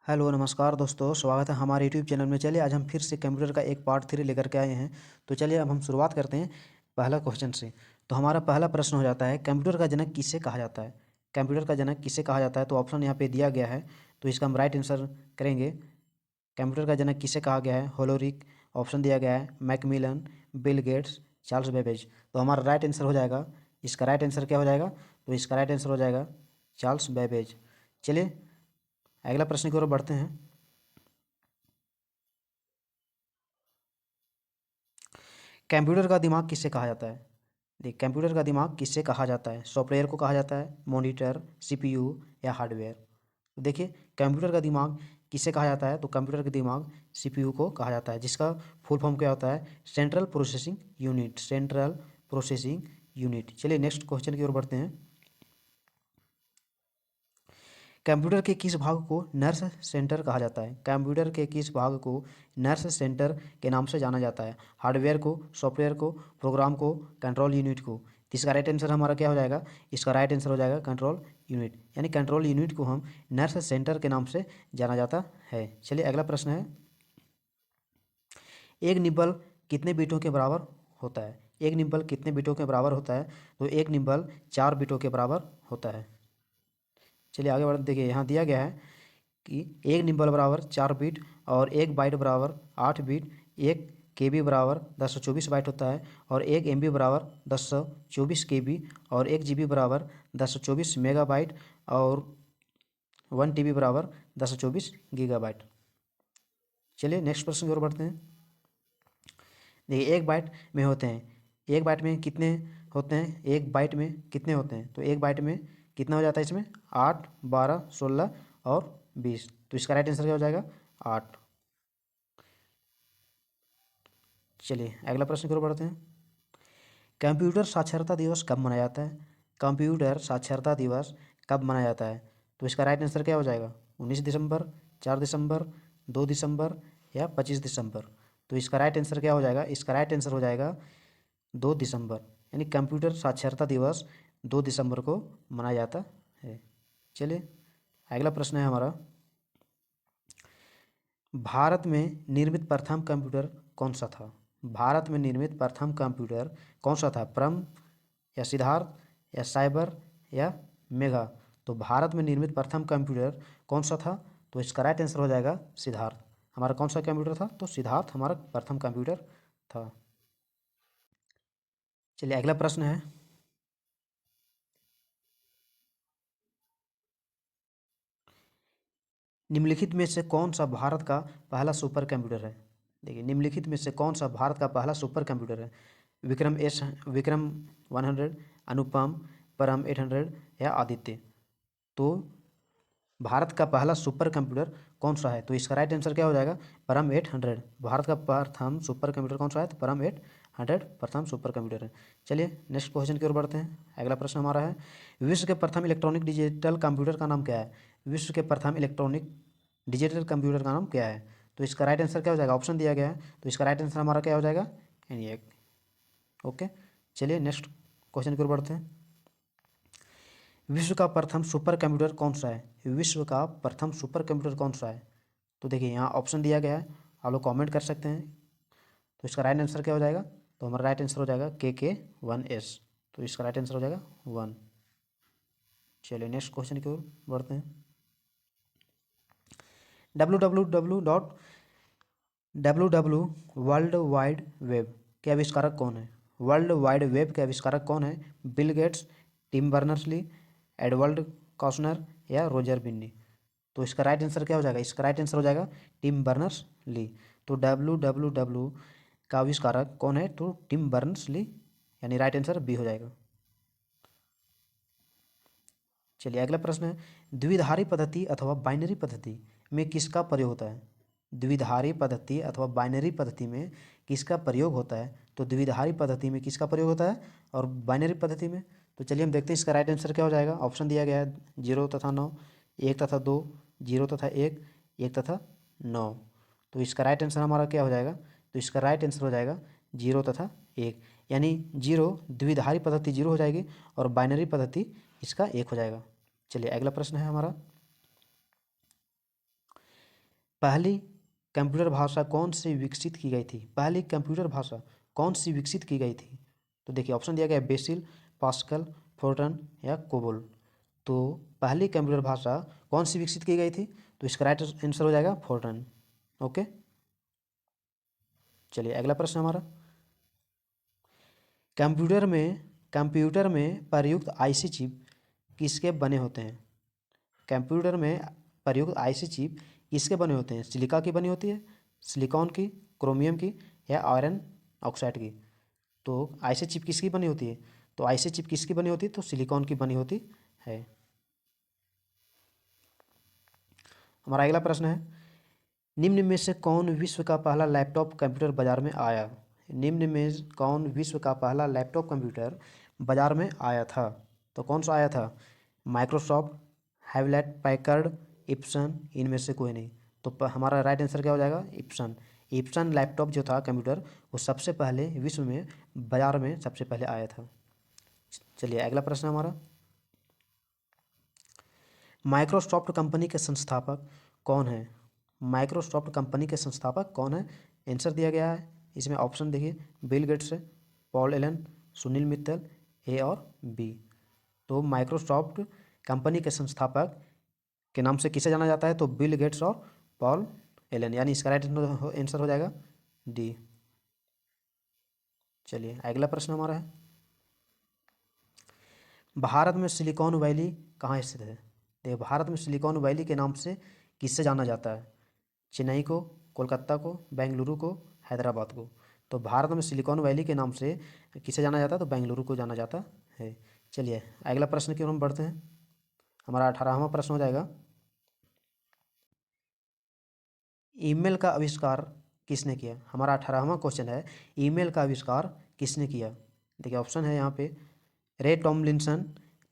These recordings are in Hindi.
हेलो नमस्कार दोस्तों, स्वागत है हमारे यूट्यूब चैनल में। चलिए आज हम फिर से कंप्यूटर का एक पार्ट 3 लेकर के आए हैं। तो चलिए अब हम शुरुआत करते हैं पहला क्वेश्चन से। तो हमारा पहला प्रश्न हो जाता है, कंप्यूटर का जनक किसे कहा जाता है? कंप्यूटर का जनक किसे कहा जाता है? तो ऑप्शन यहाँ पे दिया गया है, तो इसका हम राइट आंसर करेंगे। कंप्यूटर का जनक किसे कहा गया है? होलोरिक। ऑप्शन दिया गया है Macmillan, Bill Gates, Charles Babbage. तो हमारा राइट आंसर हो जाएगा, इसका राइट आंसर क्या हो जाएगा? तो इसका राइट आंसर हो जाएगा चार्ल्स बेबेज। चलिए अगला प्रश्न की ओर बढ़ते हैं। कंप्यूटर का दिमाग किससे कहा जाता है? देखिए, कंप्यूटर का दिमाग किससे कहा जाता है? सॉफ्टवेयर को कहा जाता है, मॉनिटर, सीपीयू या हार्डवेयर? तो देखिए, कंप्यूटर का दिमाग किससे कहा जाता है? तो कंप्यूटर का दिमाग सीपीयू को कहा जाता है, जिसका फुल फॉर्म क्या होता है? Central processing unit. Central processing unit. चलिए नेक्स्ट क्वेश्चन की ओर बढ़ते हैं। कंप्यूटर के किस भाग को नर्स सेंटर कहा जाता है? कंप्यूटर के किस भाग को नर्स सेंटर के नाम से जाना जाता है? हार्डवेयर को, सॉफ्टवेयर को, प्रोग्राम को, कंट्रोल यूनिट को? तो इसका राइट आंसर हमारा क्या हो जाएगा? इसका राइट आंसर हो जाएगा कंट्रोल यूनिट। यानी कंट्रोल यूनिट को हम नर्स सेंटर के नाम से जाना जाता है। चलिए अगला प्रश्न है, एक निब्बल कितने बिटों के बराबर होता है? एक निब्बल कितने बिटों के बराबर होता है? तो एक निब्बल 4 बिटों के बराबर होता है। चलिए आगे बढ़, देखिए यहाँ दिया गया है कि एक निम्बल बराबर 4 बीट और एक बाइट बराबर 8 बीट, एक केबी बराबर 1024 बाइट होता है, और एक एमबी बराबर 1024 केबी, और एक जीबी बराबर 1024 मेगाबाइट, और 1 टीबी बराबर 1024 गीगाबाइट। चलिए नेक्स्ट प्रश्न की ओर बढ़ते हैं। देखिए एक बाइट में होते हैं, एक बाइट में कितने होते हैं? एक बाइट में कितने होते हैं? तो एक बाइट में कितना हो जाता है इसमें? 8, 12, 16 और 20। तो इसका राइट आंसर क्या हो जाएगा? 8। चलिए अगला प्रश्न की ओर बढ़ते हैं। कंप्यूटर साक्षरता दिवस कब मनाया जाता है? कंप्यूटर साक्षरता दिवस कब मनाया जाता है? तो इसका राइट आंसर क्या हो जाएगा? 19 दिसंबर, 4 दिसंबर, 2 दिसंबर या 25 दिसंबर? तो इसका राइट आंसर क्या हो जाएगा? इसका राइट आंसर हो जाएगा 2 दिसंबर। यानी कंप्यूटर साक्षरता दिवस 2 दिसंबर को मनाया जाता है। चलिए अगला प्रश्न है हमारा, भारत में निर्मित प्रथम कंप्यूटर कौन सा था? भारत में निर्मित प्रथम कंप्यूटर कौन सा था? परम या सिद्धार्थ या साइबर या मेगा? तो भारत में निर्मित प्रथम कंप्यूटर कौन सा था? तो इसका राइट आंसर हो जाएगा सिद्धार्थ। हमारा कौन सा कंप्यूटर था? तो सिद्धार्थ हमारा प्रथम कंप्यूटर था। चलिए अगला प्रश्न है, निम्नलिखित में से कौन सा भारत का पहला सुपर कंप्यूटर है? देखिए निम्नलिखित में से कौन सा भारत का पहला सुपर कंप्यूटर है? विक्रम 100, अनुपम, परम 800 या आदित्य? तो भारत का पहला सुपर कंप्यूटर कौन सा है? तो इसका राइट आंसर क्या हो जाएगा? परम 800। भारत का प्रथम सुपर कंप्यूटर कौन सा है? तो परम 800 प्रथम सुपर कंप्यूटर है। चलिए नेक्स्ट क्वेश्चन की ओर बढ़ते हैं। अगला प्रश्न हमारा है, विश्व के प्रथम इलेक्ट्रॉनिक डिजिटल कंप्यूटर का नाम क्या है? विश्व के प्रथम इलेक्ट्रॉनिक डिजिटल कंप्यूटर का नाम क्या है? तो इसका राइट आंसर क्या हो जाएगा? ऑप्शन दिया गया है, तो इसका राइट आंसर हमारा क्या हो जाएगा? एनिएक। ओके। चलिए नेक्स्ट क्वेश्चन की ओर बढ़ते हैं। विश्व का प्रथम सुपर कंप्यूटर कौन सा है? विश्व का प्रथम सुपर कंप्यूटर कौन सा है? तो देखिए यहाँ ऑप्शन दिया गया है, आप लोग कॉमेंट कर सकते हैं। तो इसका राइट आंसर क्या हो जाएगा? तो हमारा राइट आंसर हो जाएगा KK-1S। तो इसका राइट आंसर हो जाएगा 1। चलिए नेक्स्ट क्वेश्चन की ओर बढ़ते हैं। www वर्ल्ड वाइड वेब के आविष्कारक कौन है? वर्ल्ड वाइड वेब के आविष्कारक कौन है? Bill Gates, Tim Berners-Lee, Edward Costner या रोजर बिन्नी? तो इसका राइट आंसर क्या हो जाएगा? इसका राइट आंसर हो जाएगा टिम बर्नर्स-ली। तो www का आविष्कारक कौन है? तो टिम बर्नर्स-ली, यानी राइट आंसर बी हो जाएगा। चलिए अगला प्रश्न है, द्विधारी पद्धति अथवा बाइनरी पद्धति में किसका प्रयोग होता है? द्विधारी पद्धति अथवा बाइनरी पद्धति में किसका प्रयोग होता है? तो द्विधारी पद्धति में किसका प्रयोग होता है और बाइनरी पद्धति में? तो चलिए हम देखते हैं इसका राइट आंसर क्या हो जाएगा। ऑप्शन दिया गया है 0 तथा 9, 1 तथा 2, 0 तथा 1, 1 तथा 9। तो इसका राइट आंसर हमारा क्या हो जाएगा? तो इसका राइट आंसर हो जाएगा 0 तथा 1, यानी 0 द्विधारी पद्धति 0 हो जाएगी और बाइनरी पद्धति इसका 1 हो जाएगा। चलिए अगला प्रश्न है हमारा, पहली कंप्यूटर भाषा कौन सी विकसित की गई थी? पहली कंप्यूटर भाषा कौन सी विकसित की गई थी? तो देखिए ऑप्शन दिया गया है बेसिल, पास्कल, फोर्ट्रन या कोबोल। तो पहली कंप्यूटर भाषा कौन सी विकसित की गई थी? तो इसका राइट आंसर हो जाएगा फोर्ट्रन। ओके, चलिए अगला प्रश्न हमारा, कंप्यूटर में प्रयुक्त आईसी चिप किसके बने होते हैं? कंप्यूटर में प्रयुक्त आईसी चिप किसके बने होते हैं? सिलिका की बनी होती है, सिलिकॉन की, क्रोमियम की या आयरन ऑक्साइड की? तो आईसी चिप किसकी बनी होती है? तो आईसी चिप किसकी बनी होती है? तो सिलिकॉन की बनी होती है। हमारा अगला प्रश्न है, निम्न में से कौन विश्व का पहला लैपटॉप कंप्यूटर बाजार में आया? निम्न में कौन विश्व का पहला लैपटॉप कंप्यूटर बाजार में आया था? तो कौन सा आया था? माइक्रोसॉफ्ट, हैवलेट पैकर्ड, इप्सन, इनमें से कोई नहीं। तो हमारा राइट आंसर क्या हो जाएगा? इप्सन। इप्सन लैपटॉप जो था कंप्यूटर, वो सबसे पहले विश्व में बाजार में सबसे पहले आया था। चलिए अगला प्रश्न हमारा, माइक्रोसॉफ्ट कंपनी के संस्थापक कौन है? माइक्रोसॉफ्ट कंपनी के संस्थापक कौन है? आंसर दिया गया है, इसमें ऑप्शन देखिए, बिल गेट्स है, पॉल एलन, सुनील मित्तल, ए और बी। तो माइक्रोसॉफ्ट कंपनी के संस्थापक के नाम से किसे जाना जाता है? तो बिल गेट्स और पॉल एलन, यानी इसका राइट आंसर हो जाएगा डी। चलिए अगला प्रश्न हमारा है, भारत में सिलिकॉन वैली कहाँ स्थित है? देखिए भारत में सिलिकॉन वैली के नाम से किससे जाना जाता है? चेन्नई को, कोलकाता को, बेंगलुरु को, हैदराबाद को? तो भारत में सिलिकॉन वैली के नाम से किसे जाना जाता है? तो बेंगलुरु को जाना जाता है। चलिए अगला प्रश्न की ओर हम बढ़ते हैं, हमारा 18वां प्रश्न हो जाएगा, ईमेल का आविष्कार किसने किया? हमारा 18वां क्वेश्चन है, ईमेल का आविष्कार किसने किया? देखिए ऑप्शन है यहाँ पे, Ray Tomlinson,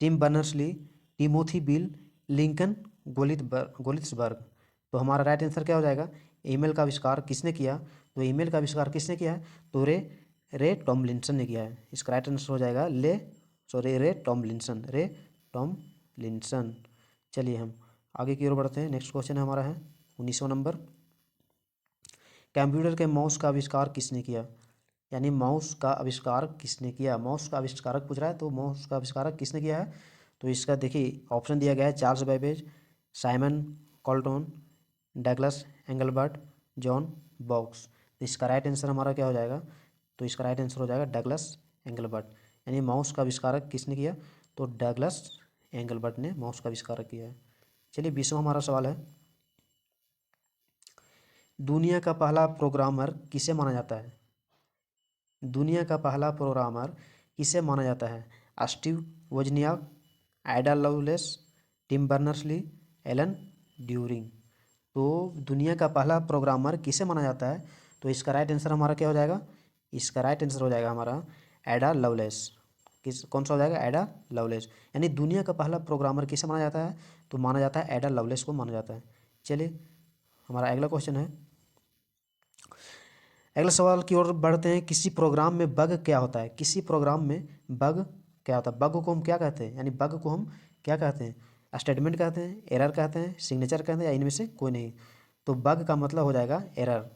Tim Berners-Lee, Timothy Bill, Lincoln Golitsberg. तो हमारा राइट आंसर क्या हो जाएगा? ईमेल का आविष्कार किसने किया? तो ईमेल का आविष्कार किसने किया है? तो रे टॉमलिंसन ने किया है। इसका राइट आंसर हो जाएगा रे टॉमलिंसन। चलिए हम आगे की ओर बढ़ते हैं, नेक्स्ट क्वेश्चन हमारा है 19वां नंबर, कंप्यूटर के माउस का आविष्कार किसने किया? यानी माउस का आविष्कार किसने किया? माउस का आविष्कारक पूछ रहा है, तो माउस का आविष्कारक किसने किया है? तो इसका देखिए ऑप्शन दिया गया है, Charles Babbage, Simon Colton, Douglas Engelbart, John Box. तो इसका राइट आंसर हमारा क्या हो जाएगा? तो इसका राइट आंसर हो जाएगा डगलस एंगलबर्ट। यानी माउस का आविष्कारक किसने किया? तो डगलस एंगलबर्ट ने माउस का आविष्कार किया है। चलिए 20वां हमारा सवाल है, दुनिया का पहला प्रोग्रामर किसे माना जाता है? दुनिया का पहला प्रोग्रामर किसे माना जाता है? Steve Wozniak, Ada Lovelace, Tim Berners-Lee, Alan Turing. तो दुनिया का पहला प्रोग्रामर किसे माना जाता है? तो इसका राइट आंसर हमारा क्या हो जाएगा? इसका राइट आंसर हो जाएगा हमारा एडा लवलेस। कौन सा हो जाएगा? एडा लवलेस। यानी दुनिया का पहला प्रोग्रामर किसे माना जाता है? तो माना जाता है एडा लवलेस को माना जाता है। चलिए हमारा अगला क्वेश्चन है, अगले सवाल की ओर बढ़ते हैं, किसी प्रोग्राम में बग क्या होता है? किसी प्रोग्राम में बग क्या होता है? बग को हम क्या कहते हैं? यानी बग को हम क्या कहते हैं? स्टेटमेंट कहते हैं, एरर कहते हैं, सिग्नेचर कहते हैं, या इनमें से कोई नहीं। तो बग का मतलब हो जाएगा एरर।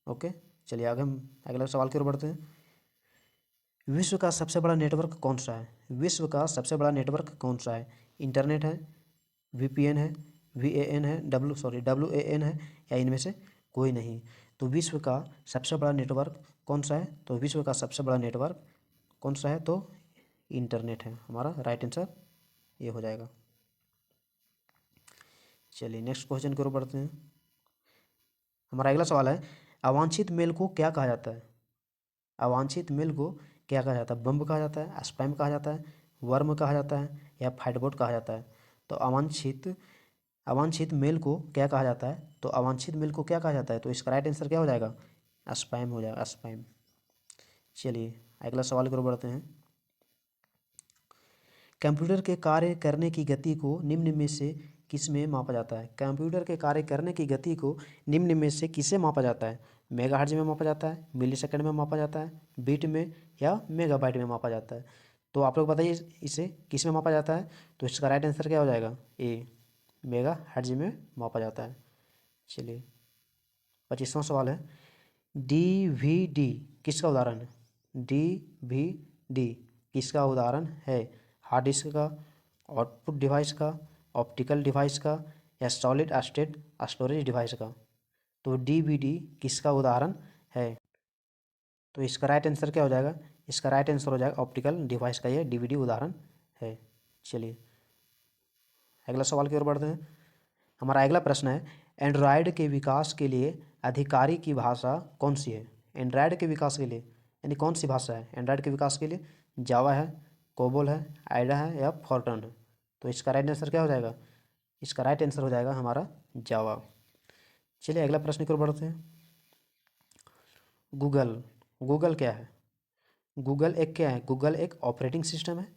ओके, चलिए आगे हम अगले सवाल की ओर बढ़ते हैं, विश्व का सबसे बड़ा नेटवर्क कौन सा है? विश्व का सबसे बड़ा नेटवर्क कौन सा है? इंटरनेट है, वीपीएन है, वीएएन है, डब्ल्यूएएन है, या इनमें से कोई नहीं। तो विश्व का सबसे बड़ा नेटवर्क कौन सा है? तो विश्व का सबसे बड़ा नेटवर्क कौन सा है? तो इंटरनेट है। हमारा राइट आंसर ये हो जाएगा। चलिए नेक्स्ट क्वेश्चन की ओर बढ़ते हैं, हमारा अगला सवाल है, अवांछित मेल को क्या कहा जाता है? अवांछित मेल को क्या कहा जाता है? बम्ब कहा जाता है, स्पैम कहा जाता है, वर्म कहा जाता है, या फाइटबोट कहा जाता है? तो अवांछित मेल को क्या कहा जाता है? तो अवांछित मेल को क्या कहा जाता है? तो इसका राइट आंसर क्या हो जाएगा? स्पैम हो जाएगा, स्पैम। चलिए अगला सवाल की ओर बढ़ते हैं, कंप्यूटर के कार्य करने की गति को निम्न में से किस में मापा जाता है? कंप्यूटर के कार्य करने की गति को निम्न में से किससे मापा जाता है? मेगाहर्ट्ज में मापा जाता है, मिलीसेकंड में मापा जाता है, बीट में, या मेगाबाइट में मापा जाता है? तो आप लोग बताइए इसे किस में मापा जाता है? तो इसका राइट आंसर क्या हो जाएगा? ए, मेगाहर्ट्ज में मापा जाता है। चलिए 25वां सवाल है, डीवीडी किसका उदाहरण है? डीवीडी किसका उदाहरण है? हार्ड डिस्क का, आउटपुट डिवाइस का, ऑप्टिकल डिवाइस का, या सॉलिड स्टेट स्टोरेज डिवाइस का? तो डीवीडी किसका उदाहरण है? तो इसका राइट आंसर क्या हो जाएगा? इसका राइट आंसर हो जाएगा ऑप्टिकल डिवाइस का, ये डीवीडी उदाहरण है। चलिए अगला सवाल की ओर बढ़ते हैं। हमारा अगला प्रश्न है, एंड्रॉयड के विकास के लिए अधिकारी की भाषा कौन सी है? एंड्रॉयड के विकास के लिए यानी कौन सी भाषा है एंड्रॉयड के विकास के लिए? जावा है, कोबोल है, आइडा है, या फॉर्ट्रन है? तो इसका राइट आंसर क्या हो जाएगा? इसका राइट आंसर हो जाएगा हमारा जावा। चलिए अगला प्रश्न की ओर बढ़ते हैं। गूगल, गूगल क्या है? गूगल एक क्या है? गूगल एक ऑपरेटिंग सिस्टम है,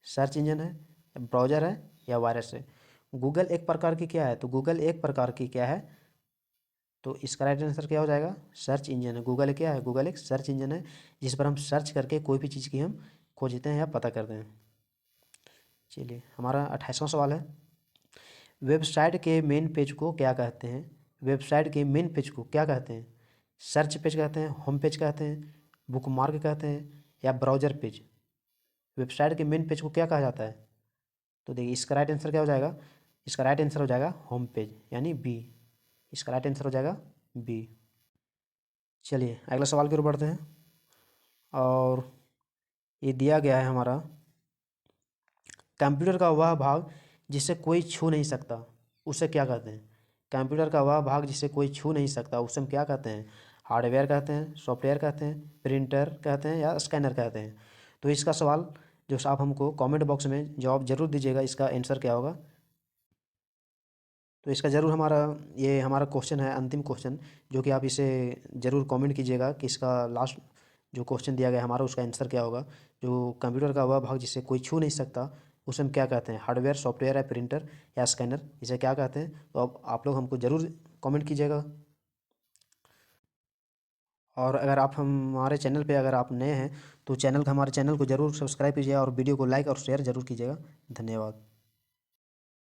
सर्च इंजन है, ब्राउज़र है, या वायरस है? गूगल एक प्रकार की क्या है? तो गूगल एक प्रकार की क्या है? तो इसका राइट आंसर क्या हो जाएगा? सर्च इंजन है। गूगल क्या है? गूगल एक सर्च इंजन है जिस पर हम सर्च करके कोई भी चीज़ की हम खोजते हैं या पता करते हैं। चलिए हमारा 28वां सवाल है, वेबसाइट के मेन पेज को क्या कहते हैं? वेबसाइट के मेन पेज को क्या कहते हैं? सर्च पेज कहते हैं, होम पेज कहते हैं, बुकमार्क कहते हैं, या ब्राउज़र पेज? वेबसाइट के मेन पेज को क्या कहा जाता है? तो देखिए इसका राइट आंसर क्या हो जाएगा? इसका राइट आंसर हो जाएगा होम पेज यानी बी। इसका राइट आंसर हो जाएगा बी। चलिए अगला सवाल की ओर बढ़ते हैं और ये दिया गया है हमारा, कंप्यूटर का वह भाग जिसे कोई छू नहीं सकता उसे क्या कहते हैं? कंप्यूटर का वह भाग जिसे कोई छू नहीं सकता उसे हम क्या कहते हैं? हार्डवेयर कहते हैं, सॉफ्टवेयर कहते हैं, प्रिंटर कहते हैं, या स्कैनर कहते हैं? तो इसका सवाल जो आप हमको कमेंट बॉक्स में जवाब जरूर दीजिएगा, इसका आंसर क्या होगा। तो इसका ज़रूर हमारा ये हमारा क्वेश्चन है, अंतिम क्वेश्चन, जो कि आप इसे ज़रूर कमेंट कीजिएगा कि इसका लास्ट जो क्वेश्चन दिया गया है हमारा उसका आंसर क्या होगा। जो कंप्यूटर का वह भाग जिसे कोई छू नहीं सकता उसे हम क्या कहते हैं? हार्डवेयर, सॉफ्टवेयर, या प्रिंटर, या स्कैनर, इसे क्या कहते हैं? तो अब आप लोग हमको ज़रूर कमेंट कीजिएगा। और अगर आप हमारे चैनल पे अगर आप नए हैं तो हमारे चैनल को ज़रूर सब्सक्राइब कीजिएगा और वीडियो को लाइक और शेयर ज़रूर कीजिएगा। धन्यवाद।